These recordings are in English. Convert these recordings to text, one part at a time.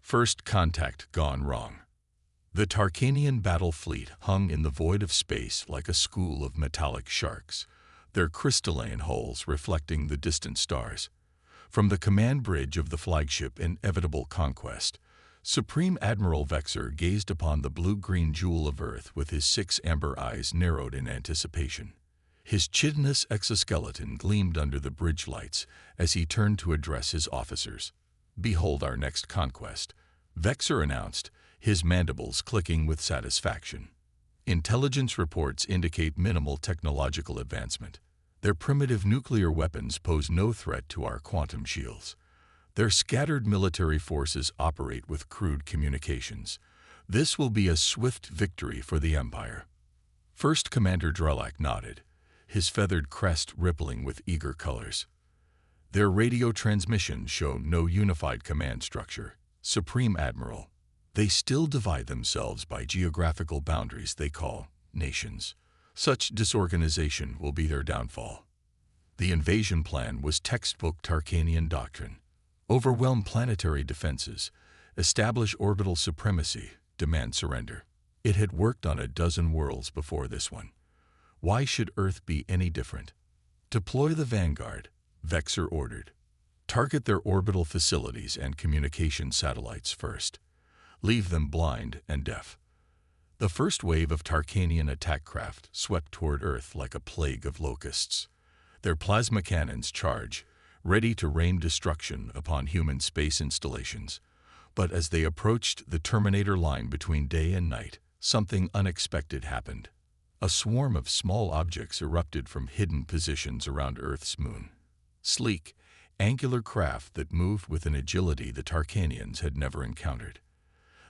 First contact gone wrong. The Tarkanian battle fleet hung in the void of space like a school of metallic sharks, their crystalline hulls reflecting the distant stars. From the command bridge of the flagship Inevitable Conquest, Supreme Admiral Vexor gazed upon the blue-green jewel of Earth with his 6 amber eyes narrowed in anticipation. His chitinous exoskeleton gleamed under the bridge lights as he turned to address his officers. "Behold our next conquest," Vexor announced, his mandibles clicking with satisfaction. Intelligence reports indicate minimal technological advancement. Their primitive nuclear weapons pose no threat to our quantum shields. Their scattered military forces operate with crude communications. This will be a swift victory for the Empire. First Commander Drelak nodded, his feathered crest rippling with eager colors. Their radio transmissions show no unified command structure. Supreme Admiral, they still divide themselves by geographical boundaries they call nations. Such disorganization will be their downfall. The invasion plan was textbook Tarkanian doctrine. Overwhelm planetary defenses, establish orbital supremacy, demand surrender. It had worked on a dozen worlds before this one. Why should Earth be any different? Deploy the Vanguard, Vexor ordered. Target their orbital facilities and communication satellites first. Leave them blind and deaf. The first wave of Tarkanian attack craft swept toward Earth like a plague of locusts. Their plasma cannons charge, ready to rain destruction upon human space installations. But as they approached the Terminator line between day and night, something unexpected happened. A swarm of small objects erupted from hidden positions around Earth's moon. Sleek, angular craft that moved with an agility the Tarkanians had never encountered.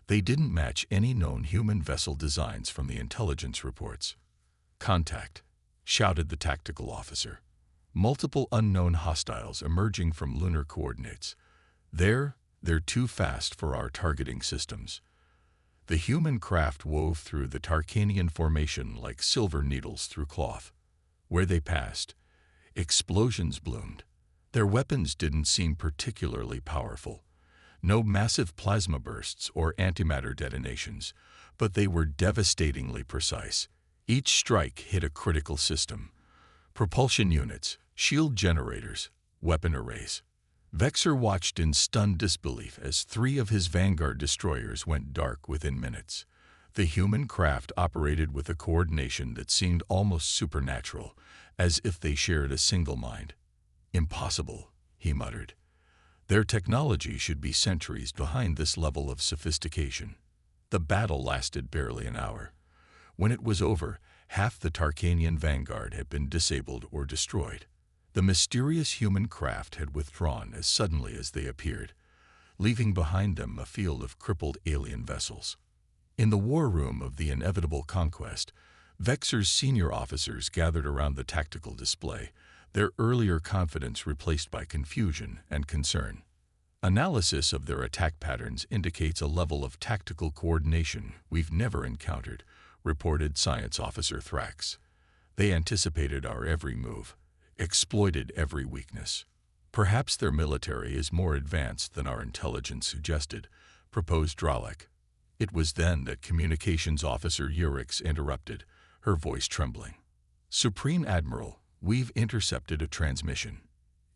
They didn't match any known human vessel designs from the intelligence reports. "Contact," shouted the tactical officer. Multiple unknown hostiles emerging from lunar coordinates. They're too fast for our targeting systems. The human craft wove through the Tarkanian formation like silver needles through cloth. Where they passed, explosions bloomed. Their weapons didn't seem particularly powerful. No massive plasma bursts or antimatter detonations, but they were devastatingly precise. Each strike hit a critical system. Propulsion units, shield generators, weapon arrays. Vexor watched in stunned disbelief as 3 of his Vanguard destroyers went dark within minutes. The human craft operated with a coordination that seemed almost supernatural, as if they shared a single mind. "Impossible," he muttered. Their technology should be centuries behind this level of sophistication. The battle lasted barely an hour. When it was over, half the Tarkanian Vanguard had been disabled or destroyed. The mysterious human craft had withdrawn as suddenly as they appeared, leaving behind them a field of crippled alien vessels. In the war room of the Inevitable Conquest, Vexor's senior officers gathered around the tactical display, their earlier confidence replaced by confusion and concern. Analysis of their attack patterns indicates a level of tactical coordination we've never encountered, reported Science Officer Thrax. They anticipated our every move, exploited every weakness. "Perhaps their military is more advanced than our intelligence suggested," proposed Drelak. It was then that Communications Officer Urix interrupted, her voice trembling. "Supreme Admiral, we've intercepted a transmission.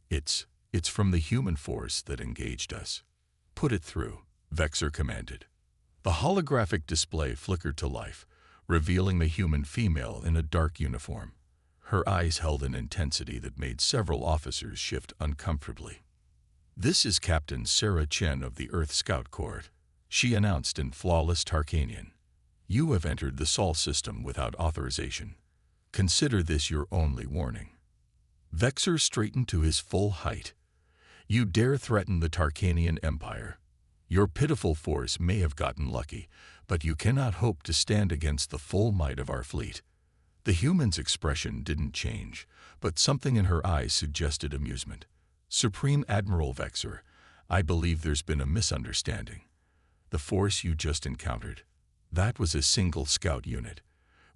It's from the human force that engaged us." "Put it through," Vexor commanded. The holographic display flickered to life, revealing the human female in a dark uniform. Her eyes held an intensity that made several officers shift uncomfortably. "This is Captain Sarah Chen of the Earth Scout Corps," she announced in flawless Tarkanian. "You have entered the Sol system without authorization. Consider this your only warning." Vexor straightened to his full height. "You dare threaten the Tarkanian Empire. Your pitiful force may have gotten lucky, but you cannot hope to stand against the full might of our fleet." The human's expression didn't change, but something in her eyes suggested amusement. "Supreme Admiral Vexor, I believe there's been a misunderstanding. The force you just encountered, that was a single scout unit.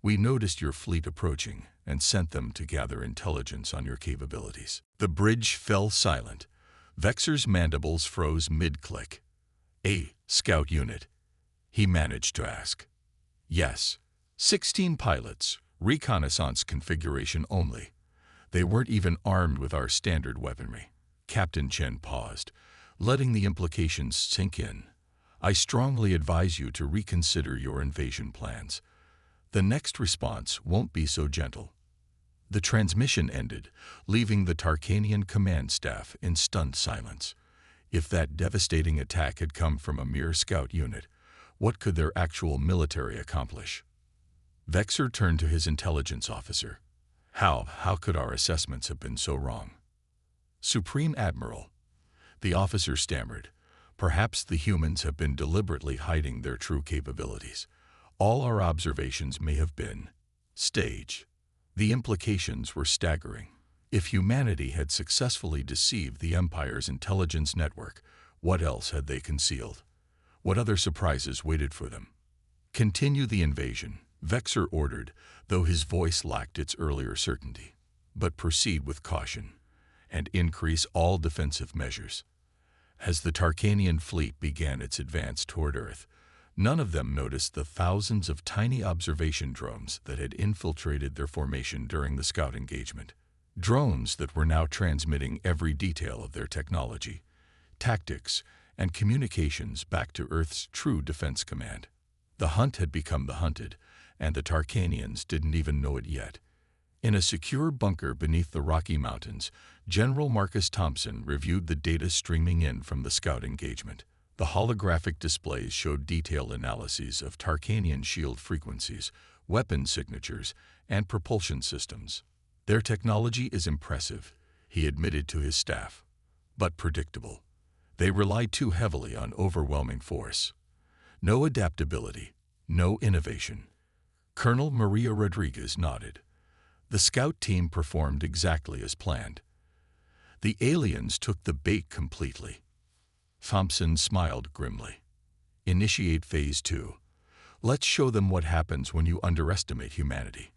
We noticed your fleet approaching and sent them to gather intelligence on your capabilities." The bridge fell silent. Vexor's mandibles froze mid-click. A scout unit, he managed to ask. Yes. 16 pilots, reconnaissance configuration only. They weren't even armed with our standard weaponry. Captain Chen paused, letting the implications sink in. I strongly advise you to reconsider your invasion plans. The next response won't be so gentle. The transmission ended, leaving the Tarkanian command staff in stunned silence. If that devastating attack had come from a mere scout unit, what could their actual military accomplish? Vexer turned to his intelligence officer. How could our assessments have been so wrong? Supreme Admiral, the officer stammered, perhaps the humans have been deliberately hiding their true capabilities. All our observations may have been staged. The implications were staggering. If humanity had successfully deceived the Empire's intelligence network, what else had they concealed? What other surprises waited for them? Continue the invasion, Vexer ordered, though his voice lacked its earlier certainty. But proceed with caution, and increase all defensive measures. As the Tarkanian fleet began its advance toward Earth, none of them noticed the thousands of tiny observation drones that had infiltrated their formation during the scout engagement. Drones that were now transmitting every detail of their technology, tactics, and communications back to Earth's true defense command. The hunt had become the hunted, and the Tarkanians didn't even know it yet. In a secure bunker beneath the Rocky Mountains, General Marcus Thompson reviewed the data streaming in from the scout engagement. The holographic displays showed detailed analyses of Tarkanian shield frequencies, weapon signatures, and propulsion systems. Their technology is impressive, he admitted to his staff, but predictable. They rely too heavily on overwhelming force. No adaptability, no innovation. Colonel Maria Rodriguez nodded. The scout team performed exactly as planned. The aliens took the bait completely. Thompson smiled grimly. Initiate Phase 2. Let's show them what happens when you underestimate humanity.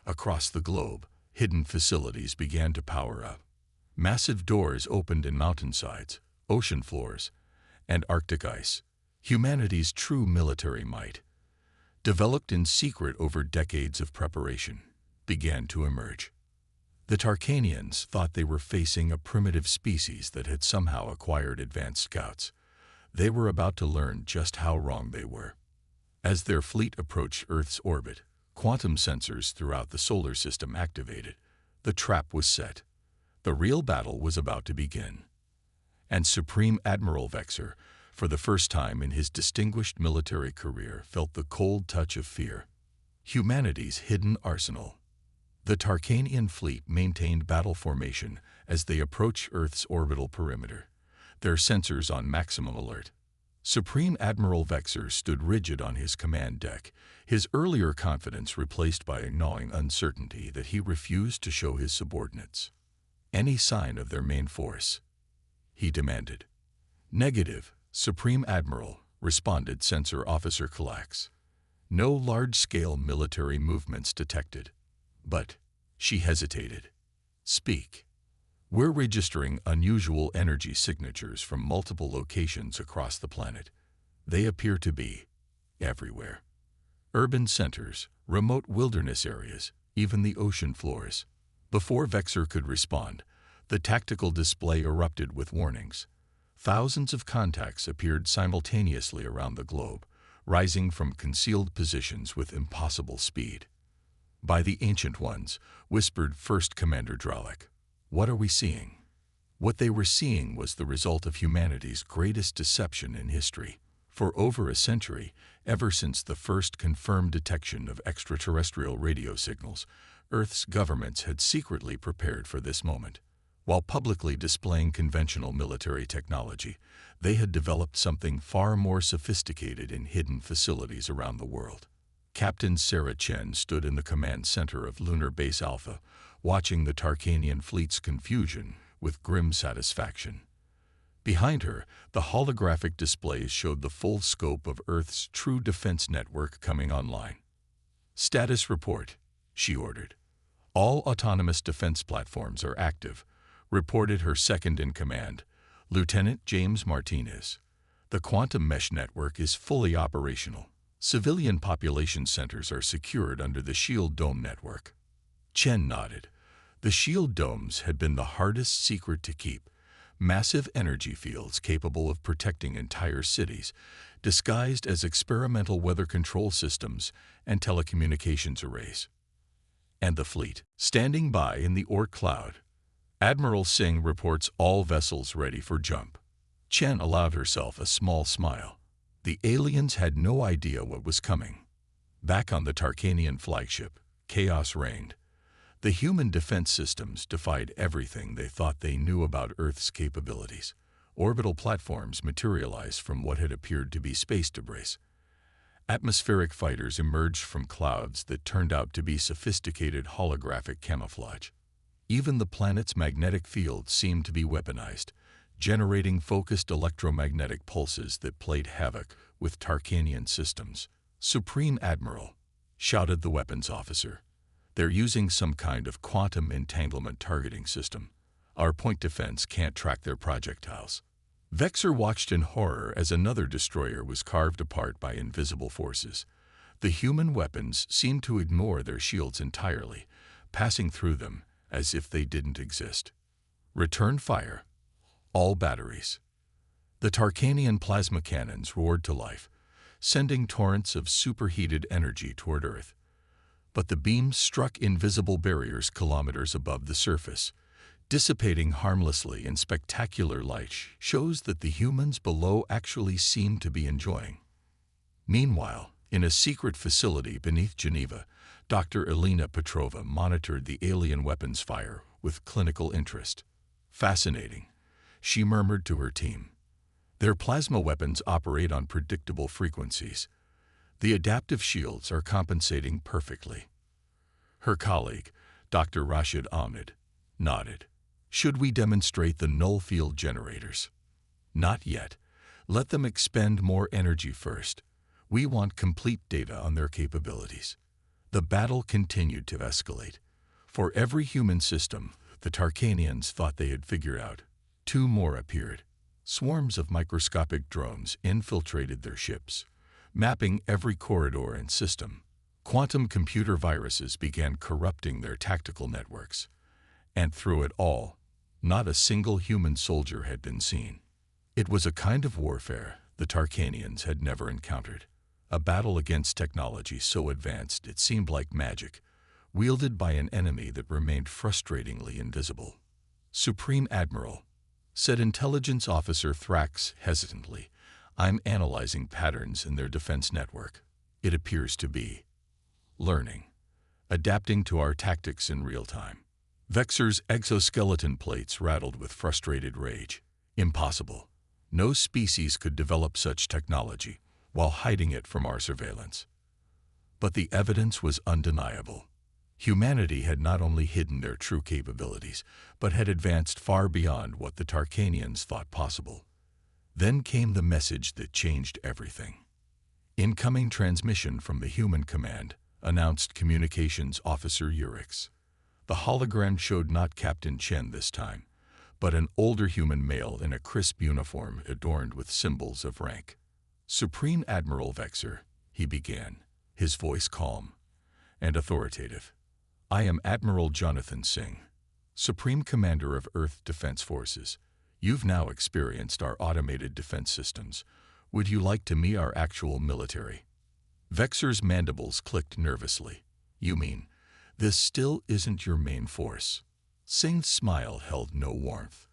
Across the globe, hidden facilities began to power up. Massive doors opened in mountainsides, ocean floors, and Arctic ice. Humanity's true military might, developed in secret over decades of preparation, began to emerge. The Tarkanians thought they were facing a primitive species that had somehow acquired advanced scouts. They were about to learn just how wrong they were. As their fleet approached Earth's orbit, quantum sensors throughout the solar system activated. The trap was set. The real battle was about to begin. And Supreme Admiral Vexer, for the first time in his distinguished military career, felt the cold touch of fear. Humanity's hidden arsenal. The Tarkanian fleet maintained battle formation as they approached Earth's orbital perimeter, their sensors on maximum alert. Supreme Admiral Vexer stood rigid on his command deck, his earlier confidence replaced by a gnawing uncertainty that he refused to show his subordinates. Any sign of their main force? He demanded. Negative, Supreme Admiral, responded Sensor Officer Kalax. No large-scale military movements detected. But she hesitated. Speak. We're registering unusual energy signatures from multiple locations across the planet. They appear to be everywhere. Urban centers, remote wilderness areas, even the ocean floors. Before Vexer could respond, the tactical display erupted with warnings. Thousands of contacts appeared simultaneously around the globe, rising from concealed positions with impossible speed. By the Ancient Ones, whispered First Commander Dralik. What are we seeing? What they were seeing was the result of humanity's greatest deception in history. For over a century, ever since the first confirmed detection of extraterrestrial radio signals, Earth's governments had secretly prepared for this moment. While publicly displaying conventional military technology, they had developed something far more sophisticated in hidden facilities around the world. Captain Sarah Chen stood in the command center of Lunar Base Alpha, watching the Tarkanian fleet's confusion with grim satisfaction. Behind her, the holographic displays showed the full scope of Earth's true defense network coming online. Status report, she ordered. All autonomous defense platforms are active, reported her second-in-command, Lieutenant James Martinez. The quantum mesh network is fully operational. Civilian population centers are secured under the Shield Dome network. Chen nodded. The Shield Domes had been the hardest secret to keep. Massive energy fields capable of protecting entire cities, disguised as experimental weather control systems and telecommunications arrays. And the fleet, standing by in the Oort cloud. Admiral Singh reports all vessels ready for jump. Chen allowed herself a small smile. The aliens had no idea what was coming. Back on the Tarkanian flagship, chaos reigned. The human defense systems defied everything they thought they knew about Earth's capabilities. Orbital platforms materialized from what had appeared to be space debris. Atmospheric fighters emerged from clouds that turned out to be sophisticated holographic camouflage. Even the planet's magnetic field seemed to be weaponized, generating focused electromagnetic pulses that played havoc with Tarkanian systems. "Supreme Admiral," shouted the weapons officer. "They're using some kind of quantum entanglement targeting system. Our point defense can't track their projectiles." Vexor watched in horror as another destroyer was carved apart by invisible forces. The human weapons seemed to ignore their shields entirely, passing through them as if they didn't exist. "Return fire. All batteries." The Tarkanian plasma cannons roared to life, sending torrents of superheated energy toward Earth. But the beams struck invisible barriers kilometers above the surface, dissipating harmlessly in spectacular light shows that the humans below actually seemed to be enjoying. Meanwhile, in a secret facility beneath Geneva, Dr. Elena Petrova monitored the alien weapons fire with clinical interest. "Fascinating," she murmured to her team. "Their plasma weapons operate on predictable frequencies. The adaptive shields are compensating perfectly." Her colleague, Dr. Rashid Ahmed, nodded. "Should we demonstrate the null field generators?" "Not yet. Let them expend more energy first. We want complete data on their capabilities." The battle continued to escalate. For every human system the Tarkanians thought they had figured out, two more appeared. Swarms of microscopic drones infiltrated their ships, mapping every corridor and system. Quantum computer viruses began corrupting their tactical networks. And through it all, not a single human soldier had been seen. It was a kind of warfare the Tarkanians had never encountered. A battle against technology so advanced it seemed like magic, wielded by an enemy that remained frustratingly invisible. "Supreme Admiral," said Intelligence Officer Thrax hesitantly, "I'm analyzing patterns in their defense network. It appears to be learning, adapting to our tactics in real time." Vexor's exoskeleton plates rattled with frustrated rage. Impossible. No species could develop such technology while hiding it from our surveillance. But the evidence was undeniable. Humanity had not only hidden their true capabilities, but had advanced far beyond what the Tarkanians thought possible. Then came the message that changed everything. "Incoming transmission from the human command," announced Communications Officer Urix. The hologram showed not Captain Chen this time, but an older human male in a crisp uniform adorned with symbols of rank. "Supreme Admiral Vexor," he began, his voice calm and authoritative. "I am Admiral Jonathan Singh, Supreme Commander of Earth Defense Forces. You've now experienced our automated defense systems. Would you like to meet our actual military?" Vexor's mandibles clicked nervously. "You mean, this still isn't your main force?" Singh's smile held no warmth.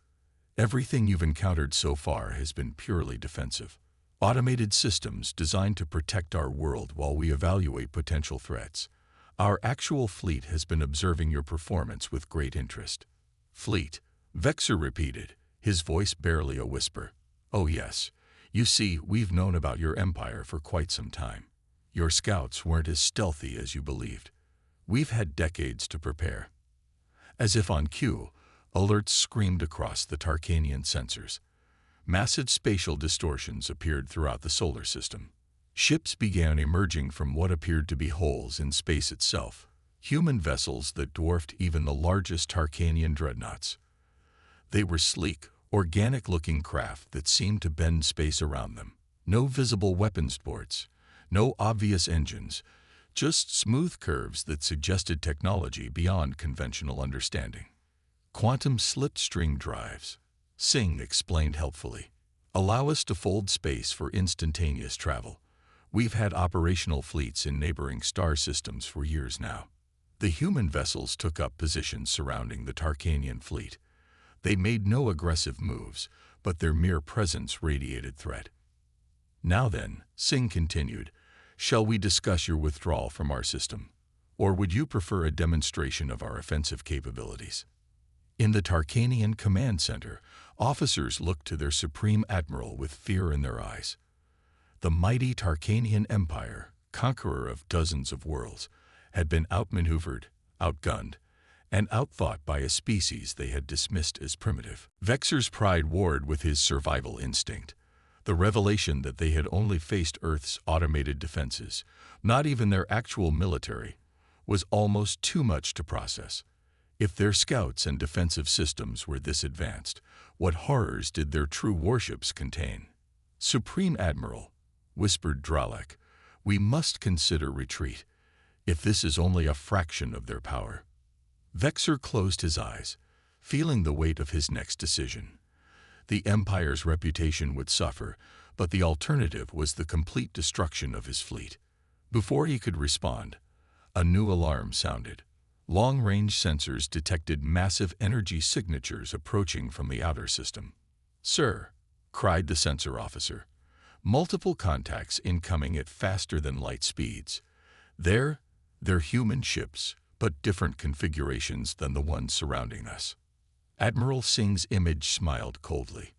"Everything you've encountered so far has been purely defensive. Automated systems designed to protect our world while we evaluate potential threats. Our actual fleet has been observing your performance with great interest." "Fleet," Vexor repeated, his voice barely a whisper. "Oh yes, you see, we've known about your empire for quite some time. Your scouts weren't as stealthy as you believed. We've had decades to prepare." As if on cue, alerts screamed across the Tarkanian sensors. Massive spatial distortions appeared throughout the solar system. Ships began emerging from what appeared to be holes in space itself, human vessels that dwarfed even the largest Tarkanian dreadnoughts. They were sleek, organic-looking craft that seemed to bend space around them. No visible weapons ports, no obvious engines, just smooth curves that suggested technology beyond conventional understanding. Quantum slipstream drives, Singh explained helpfully, allow us to fold space for instantaneous travel. We've had operational fleets in neighboring star systems for years now. The human vessels took up positions surrounding the Tarkanian fleet. They made no aggressive moves, but their mere presence radiated threat. Now then, Singh continued, shall we discuss your withdrawal from our system? Or would you prefer a demonstration of our offensive capabilities? In the Tarkanian command center, officers looked to their Supreme Admiral with fear in their eyes. The mighty Tarkanian Empire, conqueror of dozens of worlds, had been outmaneuvered, outgunned, and outthought by a species they had dismissed as primitive. Vexor's pride warred with his survival instinct. The revelation that they had only faced Earth's automated defenses, not even their actual military, was almost too much to process. If their scouts and defensive systems were this advanced, what horrors did their true warships contain? Supreme Admiral, whispered Dralek, we must consider retreat, if this is only a fraction of their power. Vexor closed his eyes, feeling the weight of his next decision. The Empire's reputation would suffer, but the alternative was the complete destruction of his fleet. Before he could respond, a new alarm sounded. Long-range sensors detected massive energy signatures approaching from the outer system. Sir, cried the sensor officer, multiple contacts incoming at faster than light speeds. They're human ships, but different configurations than the ones surrounding us. Admiral Singh's image smiled coldly.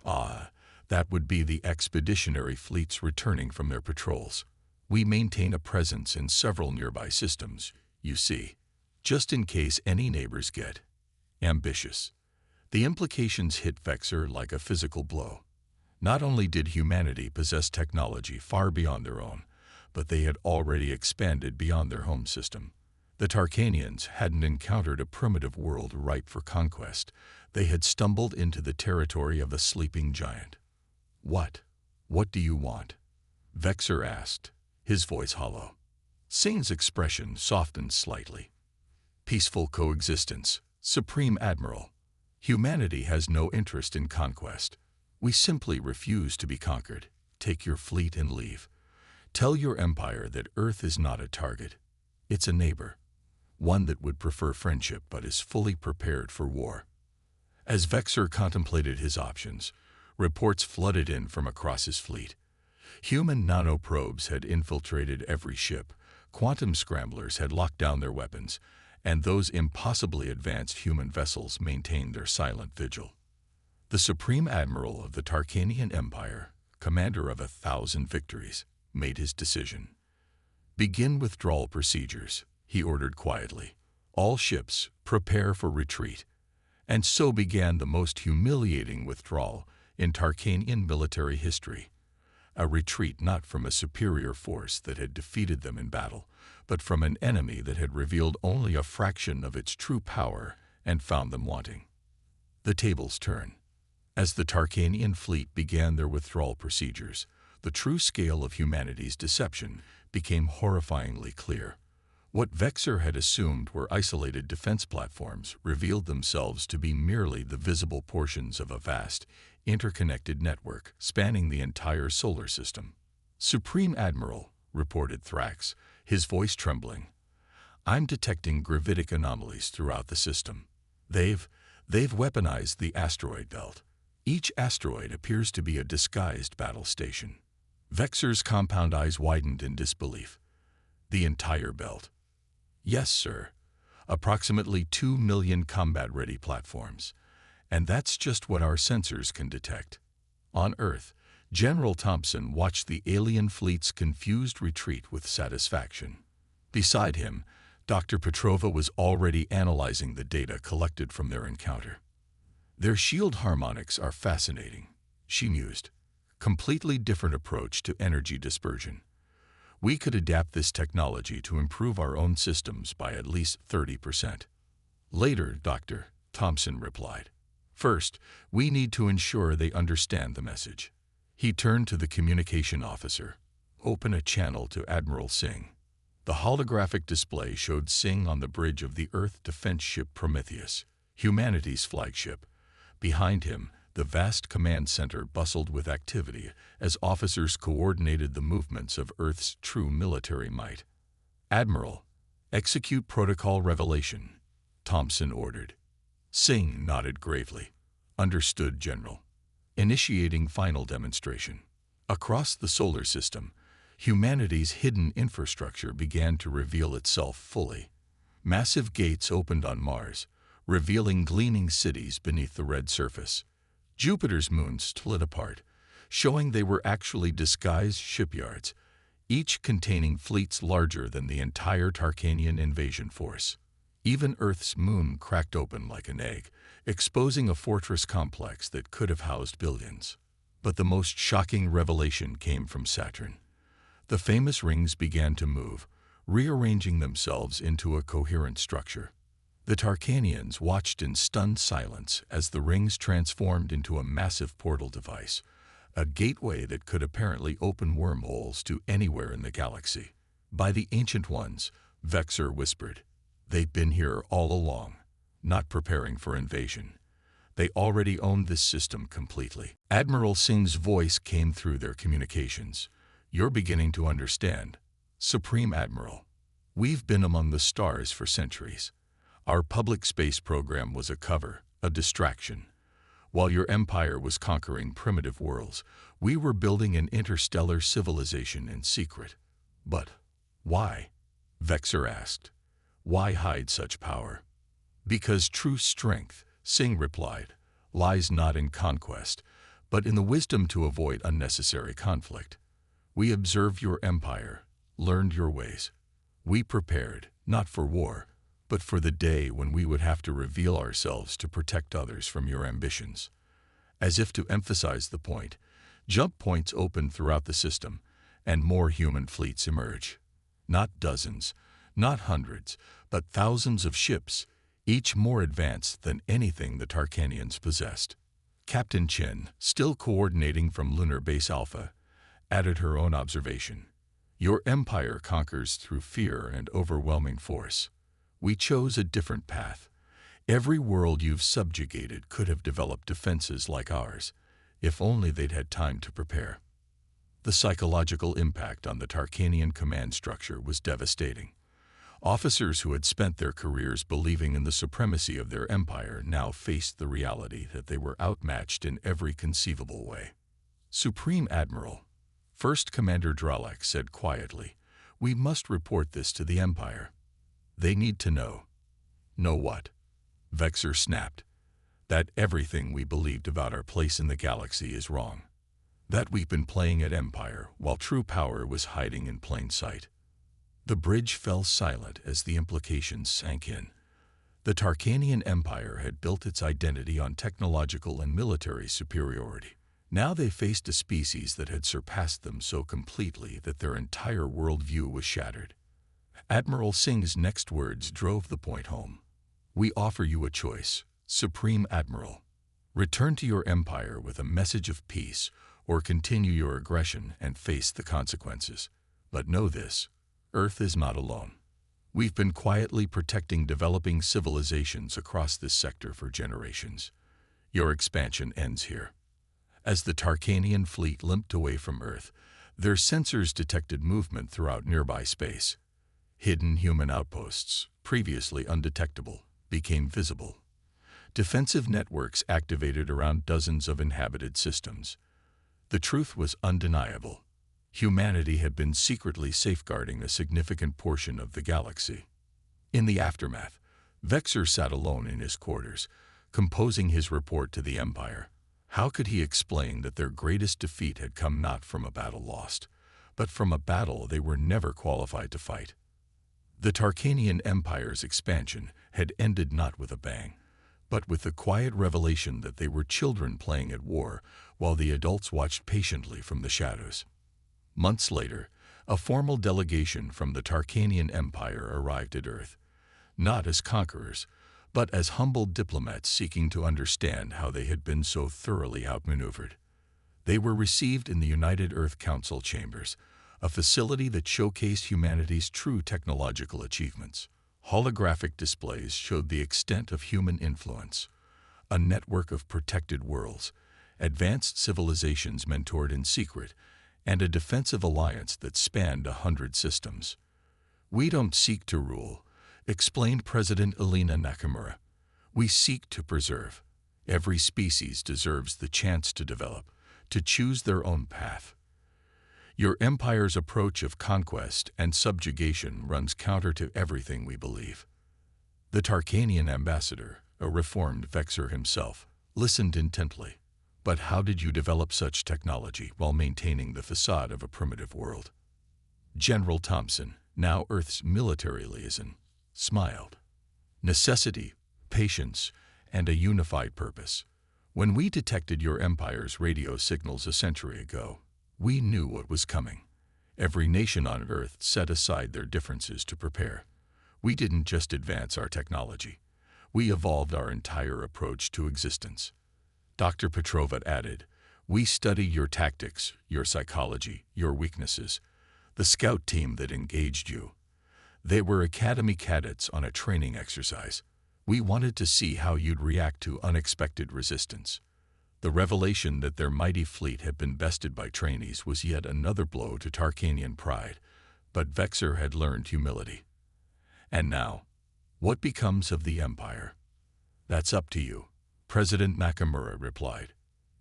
Ah, that would be the expeditionary fleets returning from their patrols. We maintain a presence in several nearby systems, you see, just in case any neighbors get ambitious. The implications hit Vexor like a physical blow. Not only did humanity possess technology far beyond their own, but they had already expanded beyond their home system. The Tarkanians hadn't encountered a primitive world ripe for conquest. They had stumbled into the territory of a sleeping giant. What do you want? Vexor asked, his voice hollow. Singh's expression softened slightly. Peaceful coexistence, Supreme Admiral. Humanity has no interest in conquest. We simply refuse to be conquered. Take your fleet and leave. Tell your empire that Earth is not a target. It's a neighbor. One that would prefer friendship but is fully prepared for war. As Vexor contemplated his options, reports flooded in from across his fleet. Human nanoprobes had infiltrated every ship, quantum scramblers had locked down their weapons, and those impossibly advanced human vessels maintained their silent vigil. The Supreme Admiral of the Tarkanian Empire, commander of 1,000 victories, made his decision. Begin withdrawal procedures, he ordered quietly. All ships, prepare for retreat. And so began the most humiliating withdrawal in Tarkanian military history. A retreat not from a superior force that had defeated them in battle, but from an enemy that had revealed only a fraction of its true power and found them wanting. The tables turn. As the Tarkanian fleet began their withdrawal procedures, the true scale of humanity's deception became horrifyingly clear. What Vexor had assumed were isolated defense platforms revealed themselves to be merely the visible portions of a vast, interconnected network spanning the entire solar system. Supreme Admiral, reported Thrax, his voice trembling, I'm detecting gravitic anomalies throughout the system. They've weaponized the asteroid belt. Each asteroid appears to be a disguised battle station. Vexor's compound eyes widened in disbelief. The entire belt. Yes, sir. Approximately 2 million combat-ready platforms. And that's just what our sensors can detect. On Earth, General Thompson watched the alien fleet's confused retreat with satisfaction. Beside him, Dr. Petrova was already analyzing the data collected from their encounter. Their shield harmonics are fascinating, she mused. Completely different approach to energy dispersion. We could adapt this technology to improve our own systems by at least 30%. Later, Dr. Thompson replied. First, we need to ensure they understand the message. He turned to the communication officer. Open a channel to Admiral Singh. The holographic display showed Singh on the bridge of the Earth defense ship Prometheus, humanity's flagship. Behind him, the vast command center bustled with activity as officers coordinated the movements of Earth's true military might. Admiral, execute protocol revelation, Thompson ordered. Singh nodded gravely. Understood, General. Initiating final demonstration. Across the solar system, humanity's hidden infrastructure began to reveal itself fully. Massive gates opened on Mars, revealing gleaming cities beneath the red surface. Jupiter's moons split apart, showing they were actually disguised shipyards, each containing fleets larger than the entire Tarkanian invasion force. Even Earth's moon cracked open like an egg, exposing a fortress complex that could have housed billions. But the most shocking revelation came from Saturn. The famous rings began to move, rearranging themselves into a coherent structure. The Tarkanians watched in stunned silence as the rings transformed into a massive portal device, a gateway that could apparently open wormholes to anywhere in the galaxy. By the Ancient Ones, Vexor whispered. They've been here all along, not preparing for invasion. They already owned this system completely. Admiral Singh's voice came through their communications. You're beginning to understand. Supreme Admiral, we've been among the stars for centuries. Our public space program was a cover, a distraction. While your empire was conquering primitive worlds, we were building an interstellar civilization in secret. But why? Vexor asked. Why hide such power? Because true strength, Singh replied, lies not in conquest, but in the wisdom to avoid unnecessary conflict. We observed your empire, learned your ways. We prepared, not for war, but for the day when we would have to reveal ourselves to protect others from your ambitions. As if to emphasize the point, jump points opened throughout the system, and more human fleets emerge. Not dozens, not hundreds, but thousands of ships, each more advanced than anything the Tarkanians possessed. Captain Chen, still coordinating from Lunar Base Alpha, added her own observation. Your empire conquers through fear and overwhelming force. We chose a different path. Every world you've subjugated could have developed defenses like ours, if only they'd had time to prepare. The psychological impact on the Tarkanian command structure was devastating. Officers who had spent their careers believing in the supremacy of their empire now faced the reality that they were outmatched in every conceivable way. Supreme Admiral, First Commander Dralek said quietly, we must report this to the Empire. They need to know. Know what? Vexor snapped. That everything we believed about our place in the galaxy is wrong. That we've been playing at Empire while true power was hiding in plain sight. The bridge fell silent as the implications sank in. The Tarkanian Empire had built its identity on technological and military superiority. Now they faced a species that had surpassed them so completely that their entire worldview was shattered. Admiral Singh's next words drove the point home. We offer you a choice, Supreme Admiral. Return to your empire with a message of peace, or continue your aggression and face the consequences. But know this, Earth is not alone. We've been quietly protecting developing civilizations across this sector for generations. Your expansion ends here. As the Tarkanian fleet limped away from Earth, their sensors detected movement throughout nearby space. Hidden human outposts, previously undetectable, became visible. Defensive networks activated around dozens of inhabited systems. The truth was undeniable. Humanity had been secretly safeguarding a significant portion of the galaxy. In the aftermath, Vexor sat alone in his quarters, composing his report to the Empire. How could he explain that their greatest defeat had come not from a battle lost, but from a battle they were never qualified to fight? The Tarkanian Empire's expansion had ended not with a bang, but with the quiet revelation that they were children playing at war while the adults watched patiently from the shadows. Months later, a formal delegation from the Tarkanian Empire arrived at Earth, not as conquerors, but as humble diplomats seeking to understand how they had been so thoroughly outmaneuvered. They were received in the United Earth Council chambers, a facility that showcased humanity's true technological achievements. Holographic displays showed the extent of human influence, a network of protected worlds, advanced civilizations mentored in secret, and a defensive alliance that spanned 100 systems. "We don't seek to rule," explained President Elena Nakamura. "We seek to preserve. Every species deserves the chance to develop, to choose their own path. Your empire's approach of conquest and subjugation runs counter to everything we believe." The Tarkanian ambassador, a reformed Vexer himself, listened intently. "But how did you develop such technology while maintaining the facade of a primitive world?" General Thompson, now Earth's military liaison, smiled. "Necessity, patience, and a unified purpose. When we detected your empire's radio signals a century ago, we knew what was coming. Every nation on Earth set aside their differences to prepare. We didn't just advance our technology. We evolved our entire approach to existence." Dr. Petrova added, "We studied your tactics, your psychology, your weaknesses. The scout team that engaged you. They were academy cadets on a training exercise. We wanted to see how you'd react to unexpected resistance." The revelation that their mighty fleet had been bested by trainees was yet another blow to Tarkanian pride, but Vexer had learned humility. "And now, what becomes of the Empire?" "That's up to you," President Nakamura replied.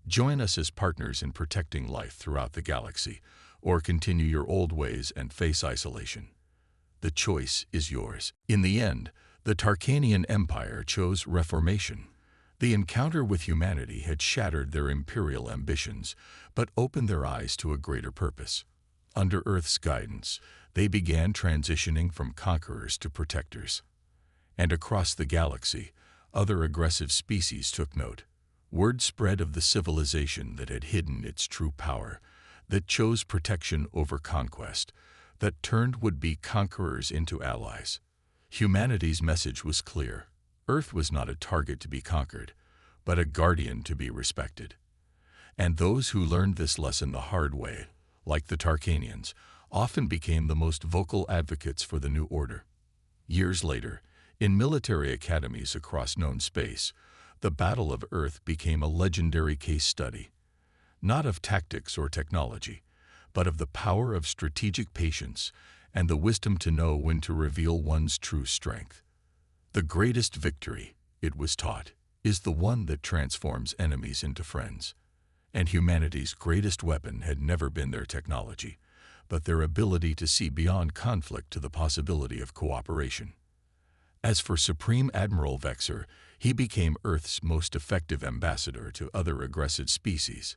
"Join us as partners in protecting life throughout the galaxy, or continue your old ways and face isolation. The choice is yours." In the end, the Tarkanian Empire chose reformation. The encounter with humanity had shattered their imperial ambitions, but opened their eyes to a greater purpose. Under Earth's guidance, they began transitioning from conquerors to protectors. And across the galaxy, other aggressive species took note. Word spread of the civilization that had hidden its true power, that chose protection over conquest, that turned would-be conquerors into allies. Humanity's message was clear. Earth was not a target to be conquered, but a guardian to be respected. And those who learned this lesson the hard way, like the Tarkanians, often became the most vocal advocates for the new order. Years later, in military academies across known space, the Battle of Earth became a legendary case study, not of tactics or technology, but of the power of strategic patience and the wisdom to know when to reveal one's true strength. The greatest victory, it was taught, is the one that transforms enemies into friends. And humanity's greatest weapon had never been their technology, but their ability to see beyond conflict to the possibility of cooperation. As for Supreme Admiral Vexer, he became Earth's most effective ambassador to other aggressive species.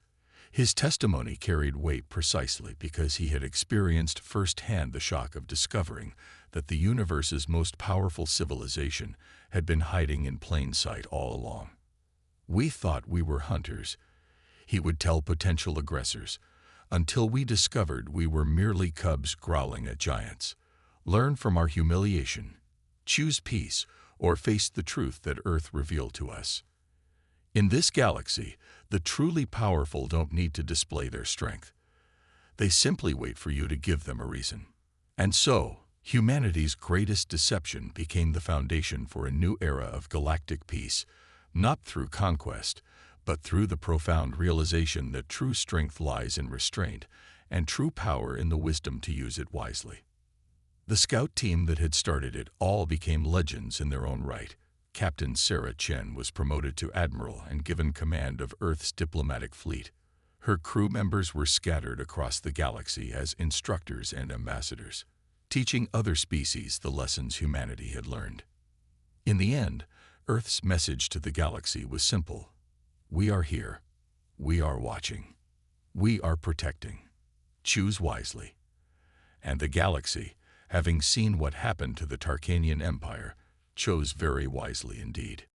His testimony carried weight precisely because he had experienced firsthand the shock of discovering that the universe's most powerful civilization had been hiding in plain sight all along. "We thought we were hunters," he would tell potential aggressors, "until we discovered we were merely cubs growling at giants. Learn from our humiliation. Choose peace, or face the truth that Earth revealed to us." In this galaxy, the truly powerful don't need to display their strength. They simply wait for you to give them a reason. And so, humanity's greatest deception became the foundation for a new era of galactic peace, not through conquest, but through the profound realization that true strength lies in restraint, and true power in the wisdom to use it wisely. The scout team that had started it all became legends in their own right. Captain Sarah Chen was promoted to admiral and given command of Earth's diplomatic fleet. Her crew members were scattered across the galaxy as instructors and ambassadors, teaching other species the lessons humanity had learned. In the end, Earth's message to the galaxy was simple. We are here. We are watching. We are protecting. Choose wisely. And the galaxy, having seen what happened to the Tarkanian Empire, chose very wisely indeed.